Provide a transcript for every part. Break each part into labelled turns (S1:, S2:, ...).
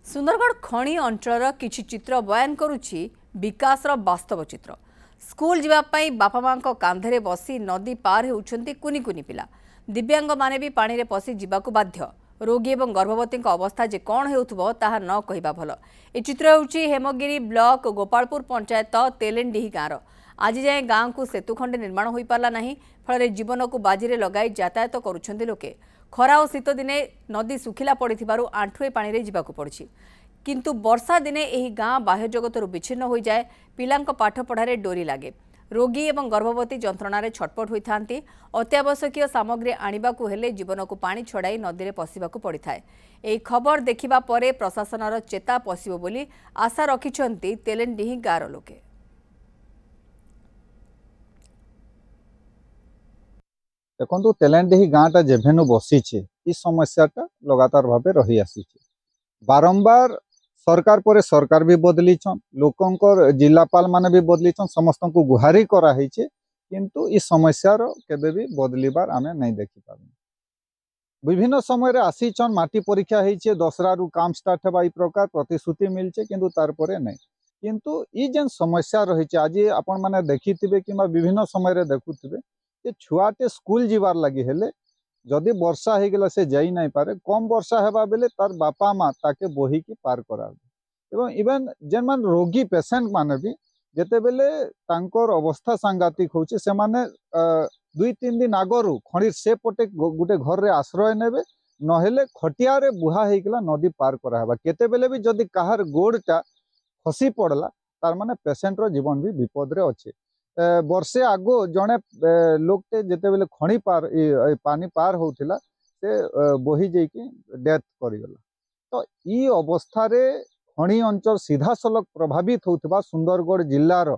S1: सुंदरगढ़ खणी अंचल किछि चित्र बयान करुछि विकासर वास्तव चित्र। स्कूल जीवापाई बापा माँ कांधे बसी नदी पार होउछंती कुनी कुनी पिला। दिव्यांग माने भी पानी रे पसी जीवाकु बाध्य। रोगी एवं गर्भवती अवस्था जे कौन हेउथबो ताहा न कहिबा भल। ए चित्र हेउछि हेमगिरी ब्लॉक गोपालपुर पंचायत तेलेंडीही गाँर। आज जाए गाँव को सेतु खंडे निर्माण हो पारा ना फल जीवन को बाजी लगाई यातायात करुछंती लोके। खरा और शीत दिने नदी सुखिला पड़िथिबारु आंठुए पानी रे जीवाकु पड़ुछि। किंतु वर्षा दिने एही गाँ बाह्य जगतरू विच्छिन्न हो जाए। पिलांक पाठ पढ़ारे डोरी लागे। रोगी एवं गर्भवती जंत्रणार छटपट होती। अत्यावश्यक सामग्री आनिबाकु हेले जीवन को पानी छड़ाई नदी में पशिबाकु पड़िथाए। एही खबर देखिबा परे प्रशासनर चेता पशिबो बोली आशा रखिछंती तेलेंडीही गाँर लोके।
S2: देखो तेलेंडीही गाँटा जेभेनु बसीचे ई समस्याटा लगातार भाव रही आसी बारंबार सरकार पर सरकार भी बदलीछन लोकंकर जिलापाल माने भी बदलीछन समस्त को गुहारी कराई किंतु ई समस्यार केबे भी बदलिबार आमे नहीं देखि पारु। विभिन्न समय रे आसीछन माटी परीक्षा होइछे दसरा रु काम स्टार्ट हेबा ई प्रकार प्रतिश्रुति मिलचे किंतु तार परे नहीं। किंतु ई जेन समस्या रही आज आपण माने देखिथिबे किंबा विभिन्न समय रे देखुथिबे जे छुआटे स्कूल जीवार लगी हेले जदि वर्षा हो गला से जाई नहीं पारे कम वर्षा हेबा बेले तार बापा माँ ताके बोही की पार करा एवं इवन जेन मान रोगी पेसेंट माने भी जेते बेले तांकर अवस्था सांघातिक होचे से माने 2-3 दिन आगरू खणी से पटे गोटे घर रे आश्रय नेबे नहेले खटिया रे बुहा हो गला नदी पार करा हेबा केते बेले भी जदि काहार गोड़टा खसी पड़ला तार माने पेसेंट रो जीवन भी विपद रे अच्छे। वर्षे आगो जड़े लोकटे जिते बेले खणी पार पानी पार होतिला से बोही जाइकी डेथ करिगला। तो ई अवस्था रे खणी अंचल सीधा सलख प्रभावित होतिबा सुंदरगढ़ जिल्लार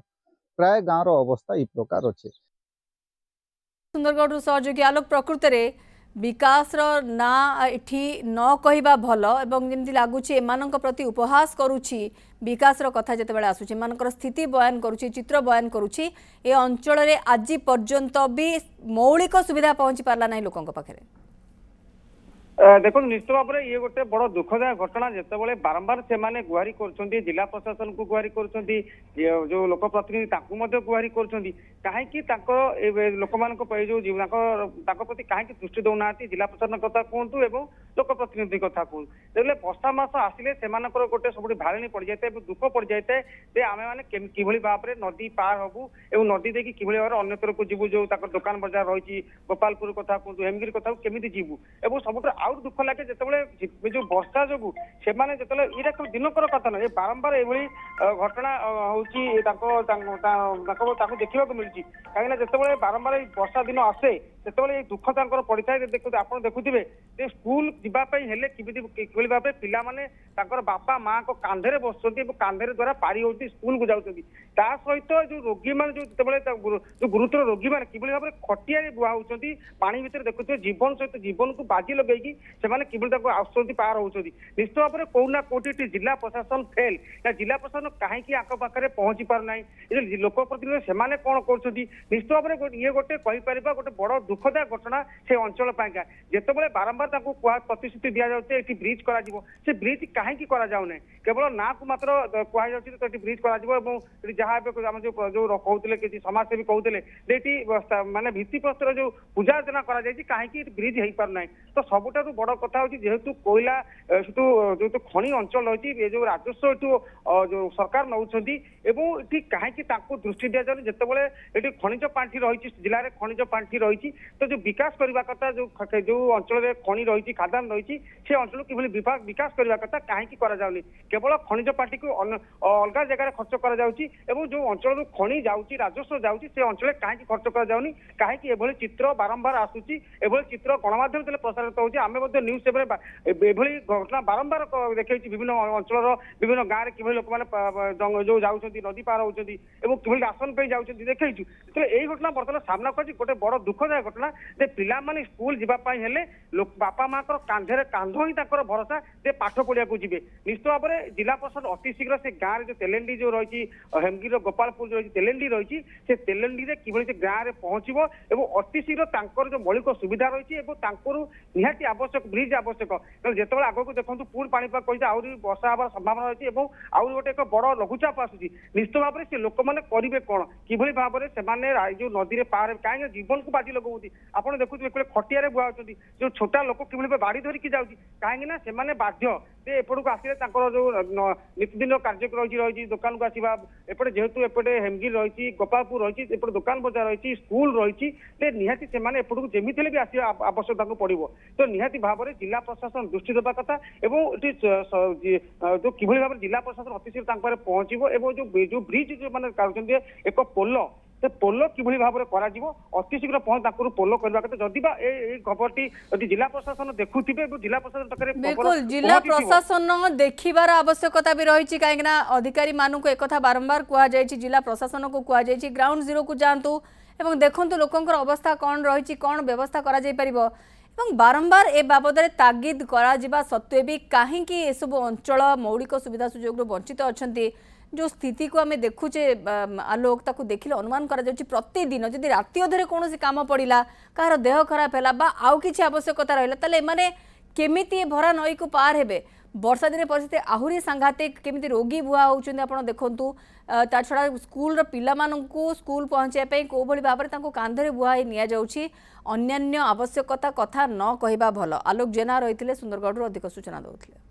S2: प्राय गाँव अवस्था ई प्रकार अच्छे।
S1: सुंदरगढ़ सहयोगी आलोक प्रकृत रे विकास ना एठी न कहवा भल एवं जमी लगुच एमान प्रति उपहास करुछि विकास कथा जिते आसूँ एम स्थिति बयान करुछि चित्र बयान करुछि ए अंचल रे आज पर्यंत भी मौलिक सुविधा पहुँची पारला ना लोकों पाखे।
S3: देखो निश्चित भाव में ये गोटे बड़ दुखदायक घटना जितेबाला बारंबार से गुहारी कर जिला प्रशासन को गुहारी कर जो लोक प्रतिनिधि गुहारी कर लोक प्रति कहीं दृष्टि दौना जिला प्रशासन कथा कहतु एवं लोक प्रतिनिधि कथा कहतु वर्षा मास आसिले गोटे सब भारिणी पड़ जाए दुख पड़ जाए आम मैंने कि भाव में नदी पार हबू और नदी देखिए कि भाव में अन्यतर को जीवु जो दुकान बजार रही गोपालपुर कथा कहतु हेमगिरी कथा केमी जीवु और सब आउ दुख लगे जिते जो वर्षा जो से दिनकर कथा ना बारंबार ये घटना देखा मिली कहीं जिते बारंबार वर्षा दिन आसे से दुख पड़ था आप देखुवे स्कूल जावाई भाव पिला बापा माँ को कांधे बस कांधे द्वारा पारी हो स्कूल को जाऊँगी सहित जो रोगी मान जो गुरुतर रोगी मैंने कि भाव में खटिया बुआ होती पानी भितर देखुए जीवन सहित जीवन को बाजी लगे आसुँच पार होती निश्चित भाव में कौना कौटी जिला प्रशासन फेल ना जिला प्रशासन कहीं आखपाखे पहुंची पारना लोक प्रतिनिधि से कौन कर निश्चित भाव में ये गोटे कहीपर गोटे बड़ दुखदायक घटना से अंचल पाइका जितेबाला बारंबार प्रतिश्रुति दि जाए ब्रिज कर ब्रिज कहीं केवल ना को मात्र कहु ब्रिज कर जहाँ जो कहते किसी समाजसेवी कहते मानने भित्तिप्रस्तर जो पूजा अर्चना कहीं ब्रिज हो पारना तो सबुठ बड़ कथा जेहेतु कोयला जो खनि अंचल रही जो राजस्व जो सरकार नौ कहीं दृष्टि दि जाए जितेबाला ये खनिज पांठि रही जिले में खनिज पांठि रही तो जो विकास करने कथा जो अंचल खनि रही खादान रही से अंचल कि विकास करने कथा कहीं केवल खनिज पांठि को अलग जगह खर्च कर जो अंचल खनि जाऊँगी राजस्व जाऊँगी से अंचल कहीं खर्च कर कहीं चित्र बारंबार आसूची एभली चित्र गणमाध्यम प्रसारित होती आम न्यूज सेवन घटना बारंबार देखी विभिन्न अंचल विभिन्न गाँव में कि लोक मैंने जो जाऊँगी नदी पार होती कि राशन पे जाऊँगी देखी यही घटना बर्तमान सामना कर गोटे बड़ दुखदायक घटना जे पिला माने स्कूल जीवा पई हेले बापा माँ कांधे कांध ही ताकर भरोसा जे पाठ पढ़िया जीवे निश्चित भाव में जिला प्रशासन अति शीघ्र से गाँव जो तेलेंडी जो रही हेमगिर गोपालपुर जो रही तेलेंडी रही से तेलेंडी किभली से गाँव में पहुंचब और अति शीघ्र तांकर जो मौलिक सुविधा रही निहाती आवश्यक ब्रिज आवश्यक जिते आगक देखो पुणी पाणीपाग कही आहरी वर्षा हमार संभावना रही आहरी गोटे एक बड़ लघुचाप आसूसी निश्चित भाव में से लोक मैंने करेंगे कौन किभली भाव में से जो नदी पार कहीं जीवन को बाजी लगाऊँगी आप देखुए खटिया बुआ जो छोटा लोक किभली बाड़ी धरिकी जाऊँगी कहीं से बाध्य से एपटू आसिले जो नितिदिन कार्य रही दुकान को आसवा एपटे जेहेतु एपटे हेमगिर रही गोपालपुर रही एपटे दुकान बजार रही स्कूल रही निहाती से एपटू जमी भी आसवा आवश्यकता पड़ो तो निहाती भाव में जिला प्रशासन दृष्टि देवा कथा जो किभली भाव जिला प्रशासन अति शीघ्र पहुंचब जो ब्रिज जो मैंने एक पोल से पोल किभली भाव में अति शीघ्र पहुंच पोल करवा कथा जदि खबरटी जिला प्रशासन देखुथिबे जिला प्रशासन पाखे
S1: बिल्कुल जिला प्रशासन देखिबार आवश्यकता भी रही कहीं अधिकारी मानू एक बारंबार कहुई जिला प्रशासन को कहुई ग्राउंड जीरो को जातु एवं देखु लोकंर अवस्था कौन रही कौन व्यवस्था करा जाय परिबो एवं बारंबार ए बाबद तागिद करा जिबा सत्वे भी कहीं एसबू अंचल मौलिक सुविधा सुजोग वंचित अच्छा जो स्थिति को आम देखुचे आलोक ताकू देखिले अनुमान करा जाउछि प्रतिदिन जदि राति अधरे कौन काम पड़ा कहार देह खराब है आउ कि आवश्यकता रहा ताले एमाने केमिति भरा नई को पार हेबे वर्षा दिन परिस्थिति आहरी सांघातिक केमिति रोगी बुआ होउछन्ते आपण देखंतु ता छड़ा स्कूल पिला माननकू स्कूल पहुंचाई को भली भाव में कांधरे बुआई निया जाउछि अन्यान्य आवश्यकता कथा न कहवा भल आलोक जेना रही सुंदरगढ़ अधिक सूचना दौले।